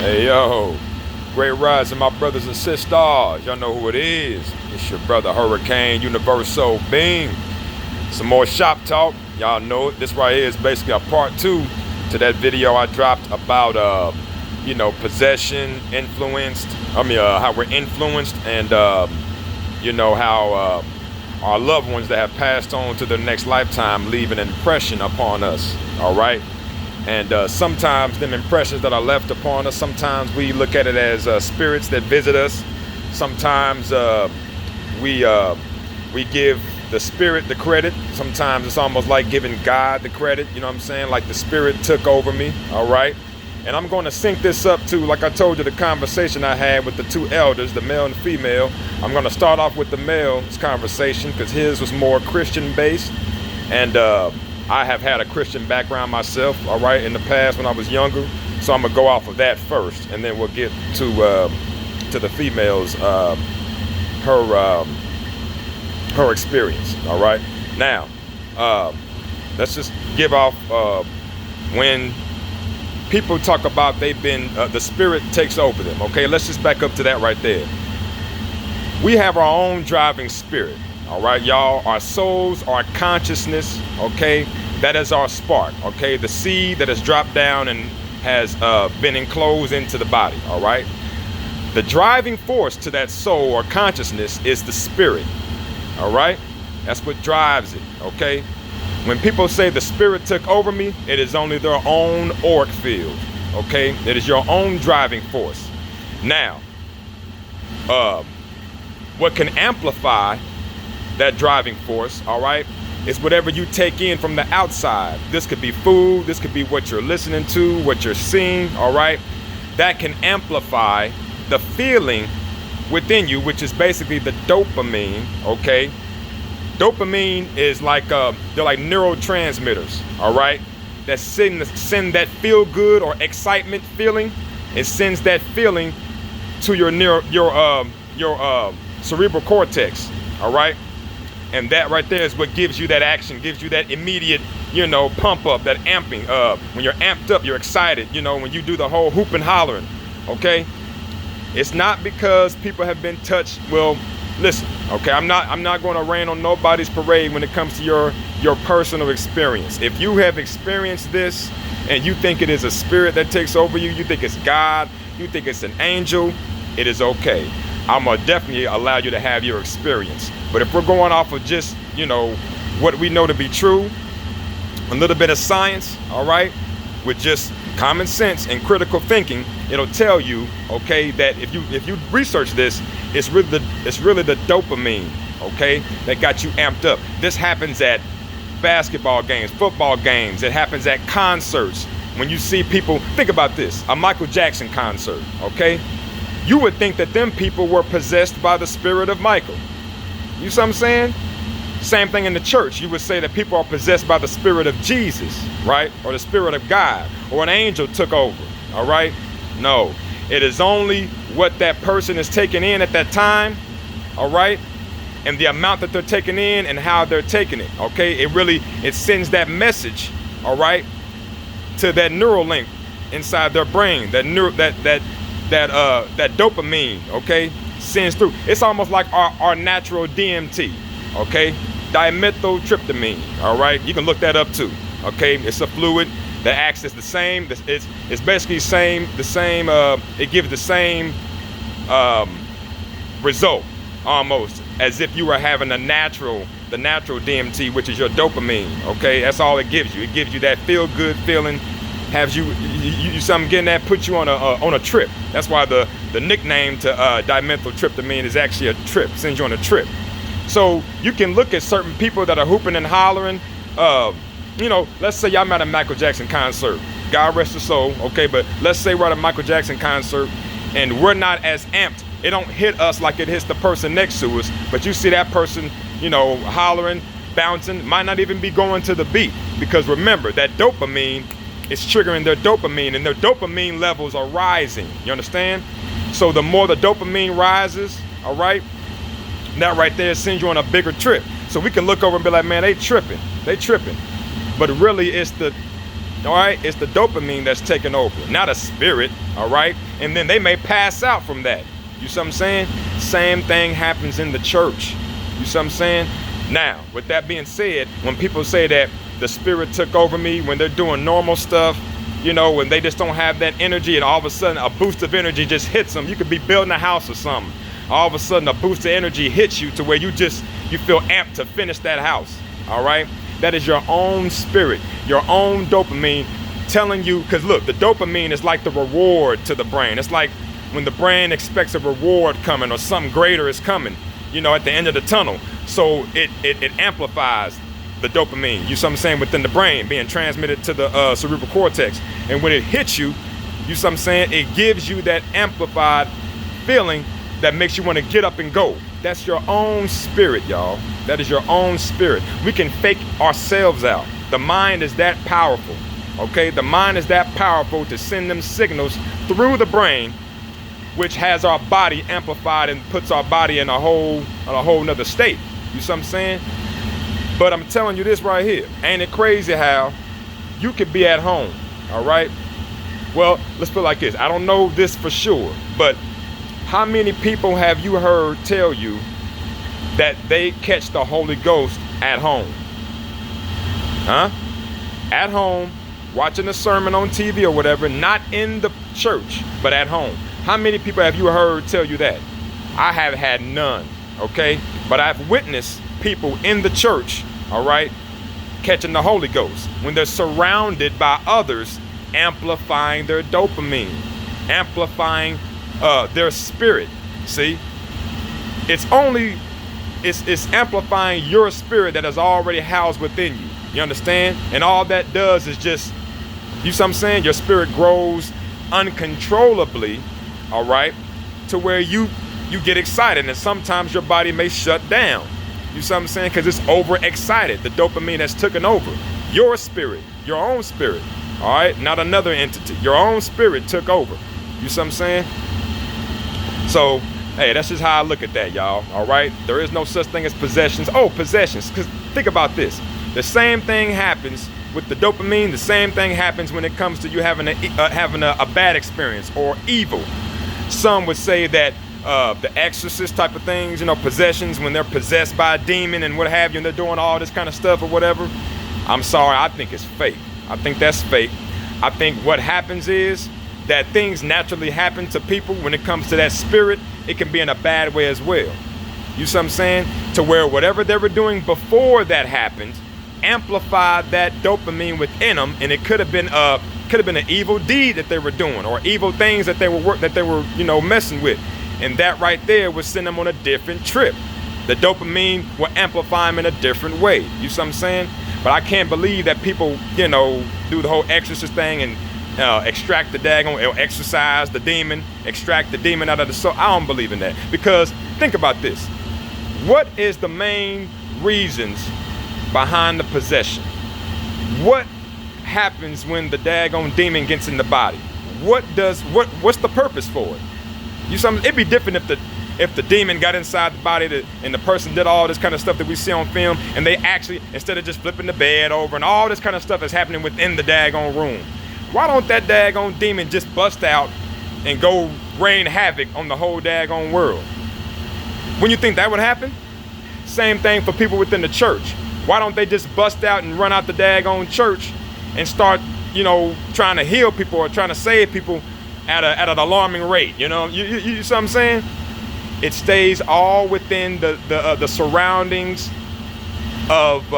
Hey yo, great rise to my brothers and sisters. Y'all know who it is. It's your brother Hurricane Universo Being. Some more shop talk. Y'all know it. This right here is basically a part 2 to that video I dropped about possession, how we're influenced, and how our loved ones that have passed on to their next lifetime leave an impression upon us. All right. And sometimes them impressions that are left upon us, sometimes we look at it as spirits that visit us. Sometimes we give the spirit the credit. Sometimes it's almost like giving God the credit. You know what I'm saying? Like the spirit took over me. All right. And I'm going to sync this up to, like I told you, the conversation I had with the two elders, the male and the female. I'm going to start off with the male's conversation because his was more Christian based. And I have had a Christian background myself, all right, in the past when I was younger. So I'm gonna go off of that first, and then we'll get to the females, her experience, all right. Now, let's just give off when people talk about they've been the spirit takes over them. Okay, let's just back up to that right there. We have our own driving spirit. All right, y'all, our souls, our consciousness, okay, that is our spark, okay, the seed that has dropped down and has been enclosed into the body, all right. The driving force to that soul or consciousness is the spirit, all right. That's what drives it, okay. When people say the spirit took over me, it is only their own auric field, okay. It is your own driving force. Now, what can amplify that driving force, all right, is whatever you take in from the outside. This could be food, this could be what you're listening to, what you're seeing, all right. That can amplify the feeling within you, which is basically the dopamine, okay. Dopamine is like they're like neurotransmitters, all right, that send that feel good or excitement feeling. It sends that feeling to your cerebral cortex, all right. And that right there is what gives you that action, gives you that immediate, pump up, that amping. When you're amped up, you're excited, when you do the whole hoop and hollering, okay? It's not because people have been touched. Well, listen, okay, I'm not going to rain on nobody's parade when it comes to your personal experience. If you have experienced this and you think it is a spirit that takes over you, you think it's God, you think it's an angel, it is okay. I'm gonna definitely allow you to have your experience. But if we're going off of just, what we know to be true, a little bit of science, all right, with just common sense and critical thinking, it'll tell you, okay, that if you research this, it's really the dopamine, okay, that got you amped up. This happens at basketball games, football games. It happens at concerts. When you see people, think about this, a Michael Jackson concert, okay? You would think that them people were possessed by the spirit of Michael. You see what I'm saying? Same thing in the church. You would say that people are possessed by the spirit of Jesus, right? Or the spirit of God, or an angel took over, all right? No, it is only what that person is taking in at that time, all right? And the amount that they're taking in and how they're taking it, okay? It sends that message, all right, to that neural link inside their brain, that dopamine, okay, sends through. It's almost like our natural DMT, okay, dimethyltryptamine, all right. You can look that up too, okay. It's a fluid that acts as the same. It's basically the same. It gives the same result almost as if you were having the natural DMT, which is your dopamine, okay. That's all it gives you. It gives you that feel good feeling. Has you something getting that, put you on a trip. That's why the nickname to dimethyltryptamine is actually a trip, sends you on a trip. So you can look at certain people that are hooping and hollering. Let's say y'all at a Michael Jackson concert. God rest his soul, okay, but let's say we're at a Michael Jackson concert and we're not as amped. It don't hit us like it hits the person next to us, but you see that person, hollering, bouncing, might not even be going to the beat, because remember that dopamine, it's triggering their dopamine, and their dopamine levels are rising. You understand? So the more the dopamine rises, all right, that right there sends you on a bigger trip. So we can look over and be like, man, they tripping. But really it's the all right, it's the dopamine that's taking over, not a spirit, all right? And then they may pass out from that. You see what I'm saying? Same thing happens in the church. You see what I'm saying? Now, with that being said, when people say that the spirit took over me, when they're doing normal stuff, you know, when they just don't have that energy and all of a sudden a boost of energy just hits them. You could be building a house or something. All of a sudden a boost of energy hits you to where you feel amped to finish that house, all right? That is your own spirit, your own dopamine telling you, because look, the dopamine is like the reward to the brain. It's like when the brain expects a reward coming or something greater is coming, you know, at the end of the tunnel. So it amplifies the dopamine, you see what I'm saying, within the brain being transmitted to the cerebral cortex. And when it hits you, you see what I'm saying, it gives you that amplified feeling that makes you want to get up and go. That's your own spirit, y'all. That is your own spirit. We can fake ourselves out. The mind is that powerful, okay? The mind is that powerful to send them signals through the brain, which has our body amplified and puts our body in a whole nother state. You see what I'm saying? But I'm telling you this right here. Ain't it crazy how you could be at home, all right? Well, let's put it like this. I don't know this for sure, but how many people have you heard tell you that they catch the Holy Ghost at home? Huh? At home, watching a sermon on TV or whatever, not in the church, but at home. How many people have you heard tell you that? I have had none, okay? But I've witnessed people in the church, all right, catching the Holy Ghost when they're surrounded by others, amplifying their dopamine, amplifying their spirit. See, it's amplifying your spirit that is already housed within you. You understand? And all that does is just, you see what I'm saying? Your spirit grows uncontrollably, all right, to where you get excited, and sometimes your body may shut down. You see what I'm saying? Because it's overexcited. The dopamine has taken over your spirit, your own spirit, all right, not another entity. Your own spirit took over. You see what I'm saying? So, hey, that's just how I look at that, y'all. All right, there is no such thing as possessions. Oh, possessions. Because think about this. The same thing happens with the dopamine. The same thing happens when it comes to you having a bad experience or evil. Some would say that the exorcist type of things, you know, possessions, when they're possessed by a demon and what have you, and they're doing all this kind of stuff or whatever. I'm sorry, I think it's fake. I think that's fake. I think what happens is that things naturally happen to people when it comes to that spirit. It can be in a bad way as well. You see what I'm saying? To where whatever they were doing before that happened amplified that dopamine within them, and it could have been an evil deed that they were doing or evil things that they were you know, messing with. And that right there would send them on a different trip. The dopamine will amplify them in a different way. You see what I'm saying? But I can't believe that people, you know, do the whole exorcist thing and extract the daggone, or exorcise the demon, extract the demon out of the soul. I don't believe in that. Because think about this. What is the main reasons behind the possession? What happens when the daggone demon gets in the body? What's the purpose for it? It'd be different if the demon got inside the body and the person did all this kind of stuff that we see on film, and they actually, instead of just flipping the bed over and all this kind of stuff is happening within the daggone room. Why don't that daggone demon just bust out and go rain havoc on the whole daggone world? When you think that would happen? Same thing for people within the church. Why don't they just bust out and run out the daggone church and start, you know, trying to heal people or trying to save people at an alarming rate? You know, you see what I'm saying? It stays all within the surroundings of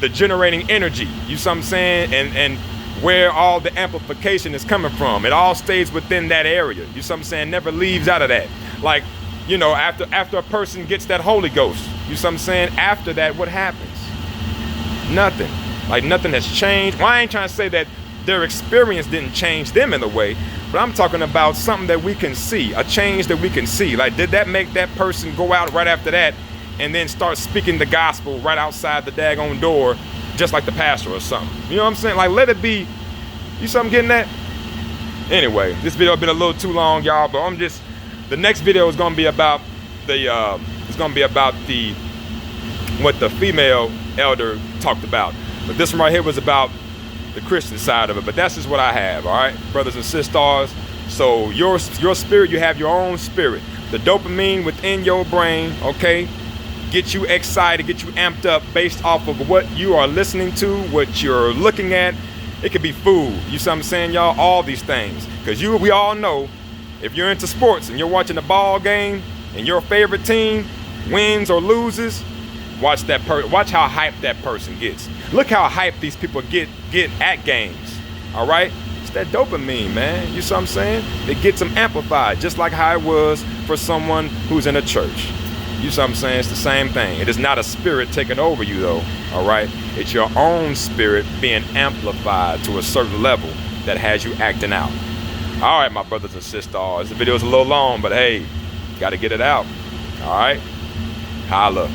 the generating energy. You see what I'm saying? And where all the amplification is coming from. It all stays within that area. You see what I'm saying? Never leaves out of that. Like, you know, after a person gets that Holy Ghost, you see what I'm saying? After that, what happens? Nothing. Like, nothing has changed. Well, I ain't trying to say that their experience didn't change them in a way, but I'm talking about something that we can see, a change that we can see. Like, did that make that person go out right after that and then start speaking the gospel right outside the daggone door, just like the pastor or something? You know what I'm saying? Like, let it be. You see what I'm getting at? Anyway, this video has been a little too long, y'all, but the next video is going to be about what the female elder talked about. But this one right here was about the Christian side of it, but that's just what I have, all right, brothers and sisters. So your spirit, you have your own spirit. The dopamine within your brain, okay, get you excited, get you amped up based off of what you are listening to, what you're looking at. It could be food, you see what I'm saying, y'all? All these things. Because we all know, if you're into sports and you're watching a ball game and your favorite team wins or loses, watch how hyped that person gets. Look how hyped these people get at games, all right? It's that dopamine, man. You see what I'm saying? It gets them amplified, just like how it was for someone who's in a church. You see what I'm saying? It's the same thing. It is not a spirit taking over you, though, all right? It's your own spirit being amplified to a certain level that has you acting out. All right, my brothers and sisters. The video is a little long, but hey, got to get it out, all right? Holla.